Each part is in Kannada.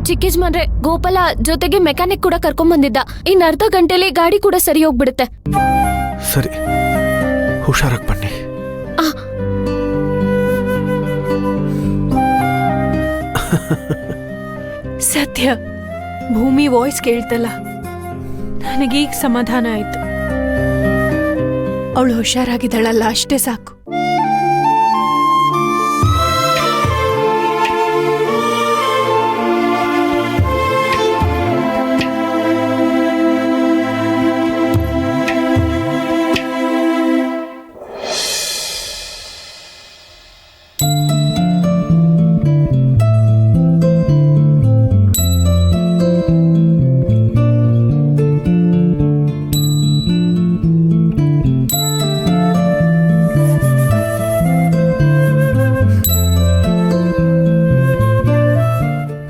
ಚಿಕ್ಕೇಜ್ಮನ್ರೆ, ಗೋಪಾಲ ಜೊತೆಗೆ ಮೆಕ್ಯಾನಿಕ್ ಕೂಡ ಕರ್ಕೊಂಡ್ ಬಂದಿದ್ದ. ಇನ್ ಅರ್ಧ ಗಂಟೆಲಿ ಗಾಡಿ ಕೂಡ ಸರಿ ಹೋಗ್ಬಿಡುತ್ತೆ. ಸರಿ, ಹುಷಾರಾಗಿ ಬನ್ನಿ. ಸತ್ಯ, ಭೂಮಿ ವಾಯ್ಸ್ ಕೇಳ್ತಲ್ಲ, ನನಗೀಗ ಸಮಾಧಾನ ಆಯ್ತು. ಅವಳು ಹುಷಾರಾಗಿದ್ದಾಳಲ್ಲ, ಅಷ್ಟೇ ಸಾಕು.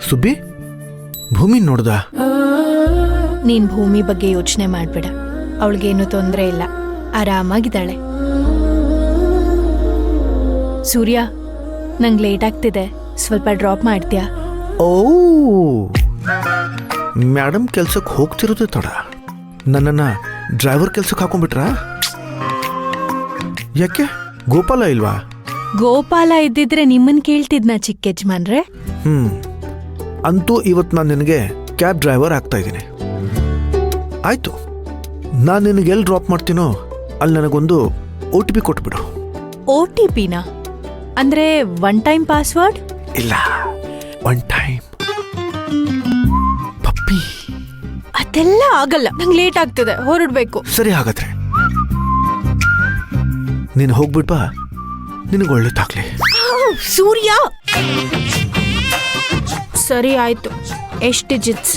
ಸುಬ್ಬಿ, ಭೂಮಿ ನೋಡ್ದ? ನೀನ್ ಭೂಮಿ ಬಗ್ಗೆ ಯೋಚನೆ ಮಾಡ್ಬೇಡ, ಅವಳಿಗೇನು ತೊಂದರೆ ಇಲ್ಲ, ಆರಾಮಾಗಿದ್ದಾಳೆ. ಸೂರ್ಯ, ನಂಗೆ ಲೇಟ್ ಆಗ್ತಿದೆ, ಸ್ವಲ್ಪ ಡ್ರಾಪ್ ಮಾಡ್ತೀಯಾ? ಓ, ಮೇಡಮ್ ಕೆಲ್ಸಕ್ಕೆ ಹೋಗ್ತಿರೋದು ತಡ, ನನ್ನನ್ನ ಡ್ರೈವರ್ ಕೆಲ್ಸಕ್ಕೆ ಹಾಕೊಂಡ್ಬಿಟ್ರಾ? ಯಾಕೆ, ಗೋಪಾಲ ಇಲ್ವಾ? ಗೋಪಾಲ ಇದ್ದಿದ್ರೆ ನಿಮ್ಮನ್ ಕೇಳ್ತಿದ್ನಾ ಚಿಕ್ಕೇಜ್ಮನ್ರೆ? ಅಂತೂ ಇವತ್ತು ನಾನು ನಿನಗೆ ಕ್ಯಾಬ್ ಡ್ರೈವರ್ ಆಗ್ತಾ ಇದ್ದೀನಿ. ಆಯ್ತು, ನಾನು ನಿನಗೆ ಎಲ್ಲಿ ಡ್ರಾಪ್ ಮಾಡ್ತೀನೋ ಅಲ್ಲಿ ನನಗೊಂದು OTP ಕೊಟ್ಬಿಡು. OTPನ ಅಂದ್ರೆ ಒನ್ ಟೈಮ್ ಪಾಸ್ವರ್ಡ್? ಇಲ್ಲ, ಒನ್ ಟೈಮ್ ಪಪ್ಪಿ. ಅದೆಲ್ಲ ಆಗಲ್ಲ, ನಂಗೆ ಲೇಟ್ ಆಗ್ತದೆ, ಹೊರಡ್ಬೇಕು. ಸರಿ, ಹಾಗಾದ್ರೆ ನೀನು ಹೋಗ್ಬಿಡ್ಬಾ, ನಿನಗೆ ಒಳ್ಳೇದಾಗ್ಲಿ. ಸೂರ್ಯ, ಸರಿ ಆಯ್ತು. ಎಷ್ಟು ಡಿಜಿಟ್ಸ್?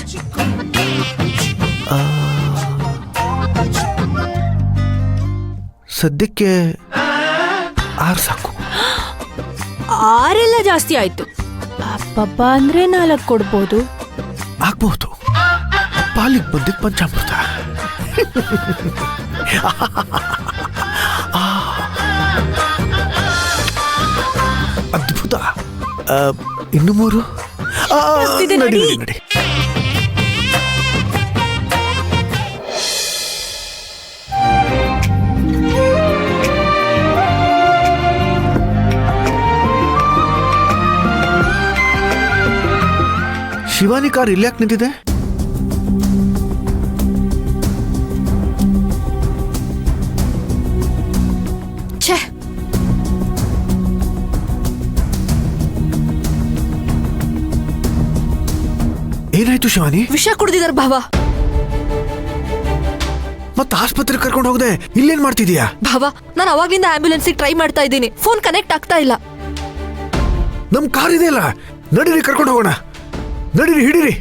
ಸದ್ಯಕ್ಕೆ 6 ಸಾಕು. 6 ಜಾಸ್ತಿ ಆಯ್ತು. ಅಪ್ಪಪ್ಪ ಅಂದ್ರೆ 4 ಕೊಡ್ಬೋದು. ಆಗ್ಬಹುದು, ಪಾಲಿಗೆ ಬಂದಿದ್ದ ಪಂಚಾಮೃತ. ಅದ್ಭುತ. ಇನ್ನು 3. ನಡಿ. ಶಿವಾನಿ ಕಾರ್ ಇಲ್ಯಾಕೆ ನಿಂತಿದೆ? ಏನಾಯ್ತು ಶಿವಾನಿ? ವಿಷ ಕುಡ್ದಿದಾರ ಭಾವ. ಮತ್ತೆ ಆಸ್ಪತ್ರೆ ಕರ್ಕೊಂಡು ಹೋಗದೆ ಇಲ್ಲೇನ್ ಮಾಡ್ತಿದೀಯಾ? ಭಾವ, ನಾನು ಅವಾಗ್ಲಿಂದ ಆಂಬ್ಯುಲೆನ್ಸಿಗೆ ಟ್ರೈ ಮಾಡ್ತಾ ಇದ್ದೀನಿ, ಫೋನ್ ಕನೆಕ್ಟ್ ಆಗ್ತಾ ಇಲ್ಲ. ನಮ್ ಕಾರ್ ಇದೆಯಲ್ಲ, ನಡೀರಿ ಕರ್ಕೊಂಡು ಹೋಗೋಣ. ನಡೀರಿ, ಹಿಡೀರಿ.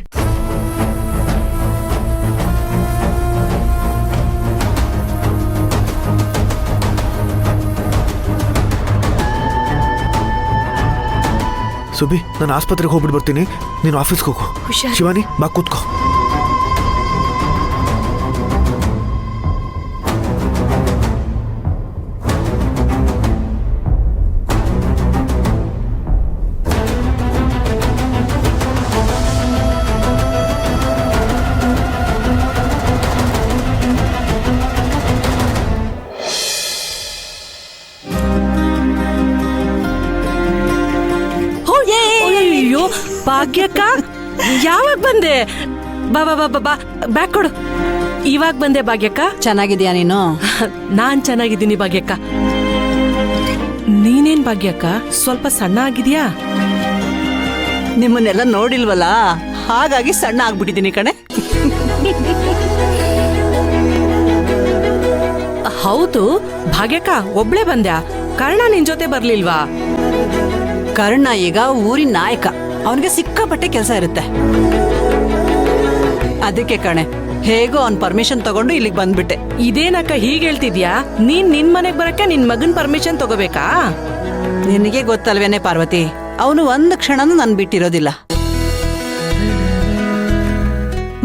ಸುಬ್ಬಿ, ನಾನು ಆಸ್ಪತ್ರೆಗೆ ಹೋಗ್ಬಿಟ್ಟು ಬರ್ತೀನಿ, ನೀನು ಆಫೀಸ್ಗೆ ಹೋಗು. ಶಿವಾನಿ, ಬಾ ಕೂತ್ಕೋ. ಭಾಗ್ಯಕ್ಕ, ಯಾವಾಗ ಬಂದೆ? ಬಾ ಬಾ ಬಾ ಬಾ, ಬ್ಯಾಗ್ ಕೊಡು. ಇವಾಗ ಬಂದೆ ಭಾಗ್ಯಕ್ಕ. ಚೆನ್ನಾಗಿದ್ಯಾ ನೀನು? ನಾನ್ ಚೆನ್ನಾಗಿದ್ದೀನಿ ಭಾಗ್ಯಕ್ಕ. ನೀನೇನ್ ಭಾಗ್ಯಕ್ಕ, ಸ್ವಲ್ಪ ಸಣ್ಣ ಆಗಿದ್ಯಾ? ನಿಮ್ಮನ್ನೆಲ್ಲ ನೋಡಿಲ್ವಲ್ಲ, ಹಾಗಾಗಿ ಸಣ್ಣ ಆಗ್ಬಿಟ್ಟಿದ್ದೀನಿ ಕಣೆ. ಹೌದು ಭಾಗ್ಯಕ್ಕ, ಒಬ್ಳೆ ಬಂದ್ಯಾ? ಕರ್ಣ ನಿನ್ ಜೊತೆ ಬರ್ಲಿಲ್ವಾ? ಕರ್ಣ ಈಗ ಊರಿನ ನಾಯಕ, ಅವನಿಗೆ ಸಿಕ್ಕಾಪಟ್ಟೆ ಕೆಲಸ ಇರುತ್ತೆ. ಅದಕ್ಕೆ ಕಣೆ, ಹೇಗೋ ಅವ್ನ್ ಪರ್ಮಿಷನ್ ತಗೊಂಡು ಇಲ್ಲಿಗೆ ಬಂದ್ಬಿಟ್ಟೆ. ಇದೇನಕ್ಕ ಹೀಗೆ ಹೇಳ್ತಿದ್ಯಾ? ನೀನ್ ನಿನ್ ಮನೆಗ್ ಬರಕ್ಕೆ ನಿನ್ ಮಗನ್ ಪರ್ಮಿಷನ್ ತಗೋಬೇಕಾ? ನಿನಗೆ ಗೊತ್ತಲ್ವೇನೆ ಪಾರ್ವತಿ, ಅವನು ಒಂದ್ ಕ್ಷಣನೂ ನನ್ ಬಿಟ್ಟಿರೋದಿಲ್ಲ.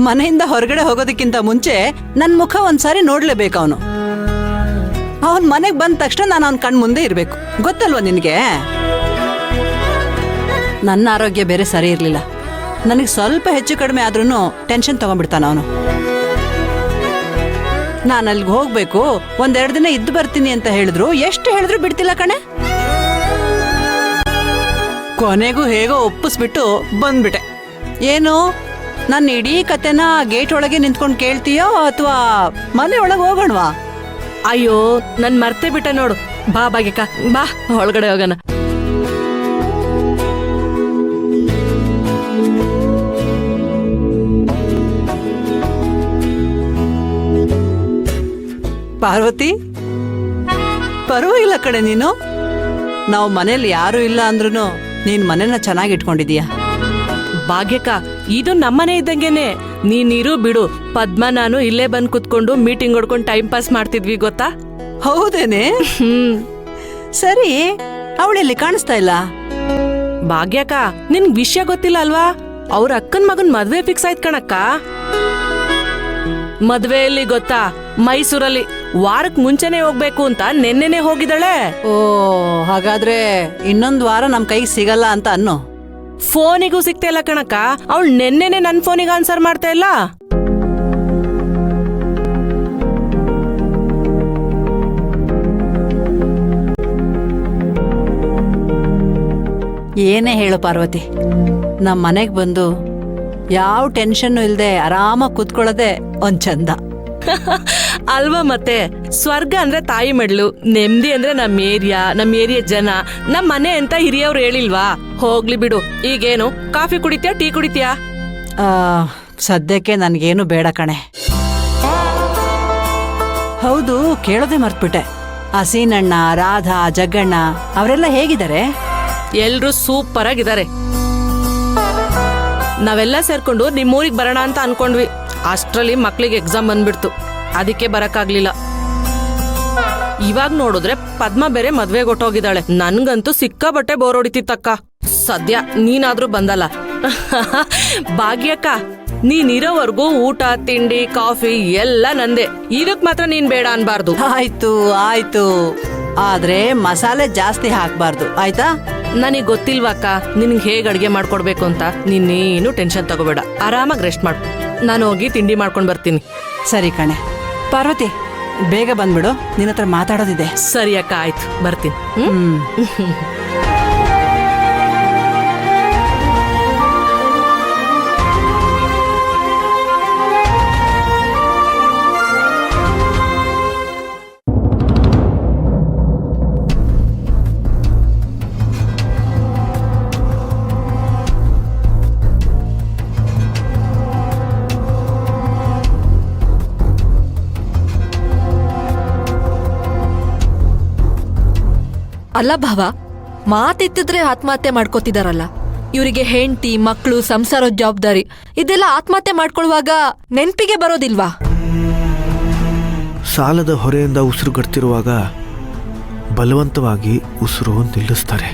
ಮನೆಯಿಂದ ಹೊರಗಡೆ ಹೋಗೋದಕ್ಕಿಂತ ಮುಂಚೆ ನನ್ ಮುಖ ಒಂದ್ಸಾರಿ ನೋಡ್ಲೇಬೇಕು ಅವನು. ಅವನ್ ಮನೆಗ್ ಬಂದ ತಕ್ಷಣ ನಾನು ಅವನ್ ಕಣ್ ಮುಂದೆ ಇರ್ಬೇಕು, ಗೊತ್ತಲ್ವಾ ನಿನ್ಗೆ? ನನ್ನ ಆರೋಗ್ಯ ಬೇರೆ ಸರಿ ಇರ್ಲಿಲ್ಲ, ನನಗೆ ಸ್ವಲ್ಪ ಹೆಚ್ಚು ಕಡಿಮೆ ಆದ್ರೂ ಟೆನ್ಷನ್ ತಗೊಂಡ್ಬಿಡ್ತಾನ ಅವನು. ನಾನು ಅಲ್ಲಿಗೆ ಹೋಗ್ಬೇಕು, 1-2 ದಿನ ಇದ್ದು ಬರ್ತೀನಿ ಅಂತ ಹೇಳಿದ್ರು, ಎಷ್ಟು ಹೇಳಿದ್ರು ಬಿಡ್ತಿಲ್ಲ ಕಣೆ. ಕೊನೆಗೂ ಹೇಗೋ ಒಪ್ಪಿಸ್ಬಿಟ್ಟು ಬಂದ್ಬಿಟ್ಟೆ. ಏನು ನನ್ನ ಇಡೀ ಕತೆನ ಗೇಟ್ ಒಳಗೆ ನಿಂತ್ಕೊಂಡು ಕೇಳ್ತೀಯೋ ಅಥವಾ ಮನೆ ಒಳಗೆ ಹೋಗೋಣವಾ? ಅಯ್ಯೋ ನನ್ ಮರ್ತೇ ಬಿಟ್ಟೆ ನೋಡು. ಬಾ ಭಾಗ್ಯಕ್ಕ, ಬಾ ಒಳಗಡೆ ಹೋಗೋಣ. ಪಾರ್ವತಿ, ಪರವಾಗಿಲ್ಲ ಕಣೆ ನೀನು. ನಾವು ಮನೇಲಿ ಯಾರು ಇಲ್ಲ ಅಂದ್ರೂ ನೀನ್ ಮನೇನ ಚೆನ್ನಾಗಿ ಇಟ್ಕೊಂಡಿದೀಯ. ಭಾಗ್ಯಕ್ಕ, ಇದು ನಮ್ಮನೆ ಇದ್ದಂಗೆನೆ. ನೀನಿರು ಬಿಡು, ಪದ್ಮ ನಾನು ಇಲ್ಲೇ ಬಂದ್ ಕುತ್ಕೊಂಡು ಮೀಟಿಂಗ್ ಹೊಡ್ಕೊಂಡು ಟೈಮ್ ಪಾಸ್ ಮಾಡ್ತಿದ್ವಿ ಗೊತ್ತಾ. ಹೌದೇನೆ? ಸರಿ, ಅವಳೆಲ್ಲಿ ಕಾಣಿಸ್ತಾ ಇಲ್ಲ? ಭಾಗ್ಯಕ್ಕ, ನಿನ್ಗ್ ವಿಷಯ ಗೊತ್ತಿಲ್ಲ ಅಲ್ವಾ? ಅವ್ರ ಅಕ್ಕನ್ ಮಗನ್ ಮದ್ವೆ ಫಿಕ್ಸ್ ಆಯ್ತ್ ಕಣಕ್ಕ. ಮದ್ವೆಯಲ್ಲಿ ಗೊತ್ತಾ, ಮೈಸೂರಲ್ಲಿ ವಾರಕ್ ಮುಂಚೆನೆ ಹೋಗ್ಬೇಕು ಅಂತ ನೆನ್ನೆನೆ ಹೋಗಿದ್ದಾಳೆ. ಓ, ಹಾಗಾದ್ರೆ ಇನ್ನೊಂದು ವಾರ ನಮ್ ಕೈಗೆ ಸಿಗಲ್ಲ ಅಂತ ಅನ್ನು. ಫೋನಿಗೂ ಸಿಗ್ತಾ ಇಲ್ಲ ಕಣಕ್ಕ. ಅವಳು ನೆನ್ನೆನೆ ನನ್ ಫೋನಿಗೆ ಆನ್ಸರ್ ಮಾಡ್ತಾ ಇಲ್ಲ. ಏನೇ ಹೇಳು ಪಾರ್ವತಿ, ನಮ್ಮ ಮನೆಗ್ ಬಂದು ಯಾವ ಟೆನ್ಷನ್ ಇಲ್ದೆ ಆರಾಮಾಗಿ ಕೂತ್ಕೊಳ್ಳೋದೆ ಒಂದ್ ಚಂದ. ಅಲ್ವಾ ಮತ್ತೆ? ಸ್ವರ್ಗ ಅಂದ್ರೆ ತಾಯಿ ಮೆಡ್ಲು, ನೆಮ್ಮದಿ ಅಂದ್ರೆ ನಮ್ ಏರಿಯಾ ಜನ, ನಮ್ ಮನೆ ಅಂತ ಹಿರಿಯವ್ರು ಹೇಳಿಲ್ವಾ? ಹೋಗ್ಲಿ ಬಿಡು. ಈಗೇನು ಕಾಫಿ ಕುಡಿತ್ಯಾ, ಟೀ ಕುಡಿತ್ಯಾ? ಸದ್ಯಕ್ಕೆ ನನ್ಗೇನು ಬೇಡ ಕಣೆ. ಹೌದು, ಕೇಳೋದೇ ಮರ್ತ್ಬಿಟ್ಟೆ. ಆ ಸೀನಣ್ಣ, ರಾಧಾ, ಜಗ್ಗಣ್ಣ ಅವರೆಲ್ಲ ಹೇಗಿದ್ದಾರೆ? ಎಲ್ರು ಸೂಪರ್ ಆಗಿದ್ದಾರೆ. ನಾವೆಲ್ಲ ಸೇರ್ಕೊಂಡು ನಿಮ್ಮೂರಿಗೆ ಬರೋಣ ಅಂತ ಅನ್ಕೊಂಡ್ವಿ. ಅಷ್ಟ್ರಲ್ಲಿ ಮಕ್ಳಿಗೆ ಎಕ್ಸಾಮ್ ಬಂದ್ಬಿಡ್ತು, ಅದಕ್ಕೆ ಬರಕ್ಕಾಗ್ಲಿಲ್ಲ. ಇವಾಗ ನೋಡಿದ್ರೆ ಪದ್ಮ ಬೇರೆ ಮದ್ವೆಗೆ ಹೊಟ್ಟೋಗಿದ್ದಾಳೆ. ನನ್ಗಂತೂ ಸಿಕ್ಕಾಬಟ್ಟೆ ಬೋರ್ ಹೊಡಿತಿತ್ತಕ್ಕ. ಸದ್ಯ ನೀನಾದ್ರೂ ಬಂದಲ್ಲ. ಭಾಗ್ಯಕ್ಕ, ನೀನಿರೋವರೆಗೂ ಊಟ, ತಿಂಡಿ, ಕಾಫಿ ಎಲ್ಲ ನಂದೆ. ಇದಕ್ ಮಾತ್ರ ನೀನ್ ಬೇಡ ಅನ್ಬಾರ್ದು. ಆಯ್ತು ಆಯ್ತು, ಆದ್ರೆ ಮಸಾಲೆ ಜಾಸ್ತಿ ಹಾಕ್ಬಾರ್ದು, ಆಯ್ತಾ? ನನಗ್ ಗೊತ್ತಿಲ್ವಾಕ್ಕ ನಿನ್ಗೆ ಹೇಗ್ ಅಡ್ಗೆ ಮಾಡ್ಕೊಡ್ಬೇಕು ಅಂತ. ನೀನೇನು ಟೆನ್ಷನ್ ತಗೋಬೇಡ, ಆರಾಮಾಗಿ ರೆಸ್ಟ್ ಮಾಡು. ನಾನು ಹೋಗಿ ತಿಂಡಿ ಮಾಡ್ಕೊಂಡ್ ಬರ್ತೀನಿ. ಸರಿ ಕಣೆ. ಪಾರ್ವತಿ, ಬೇಗ ಬಂದ್ಬಿಡು, ನಿನ್ನ ಹತ್ರ ಮಾತಾಡೋದಿದೆ. ಸರಿ ಅಕ್ಕ, ಆಯ್ತು, ಬರ್ತೀನಿ. ಅಲ್ಲ ಭಾವ, ಮಾತೆತ್ತಿದ್ರೆ ಆತ್ಮಹತ್ಯೆ ಮಾಡ್ಕೋತಿದಾರಲ್ಲ. ಇವರಿಗೆ ಹೆಂಡತಿ, ಮಕ್ಕಳು, ಸಂಸಾರದ ಜವಾಬ್ದಾರಿ ಇದೆಲ್ಲ ಆತ್ಮಹತ್ಯೆ ಮಾಡ್ಕೊಳ್ಳುವಾಗ ನೆನ್ಪಿಗೆ ಬರೋದಿಲ್ವಾ? ಸಾಲದ ಹೊರೆಯಿಂದ ಉಸಿರುಗಡ್ತಿರುವಾಗ ಬಲವಂತವಾಗಿ ಉಸಿರು ನಿಲ್ಲಿಸ್ತಾರೆ.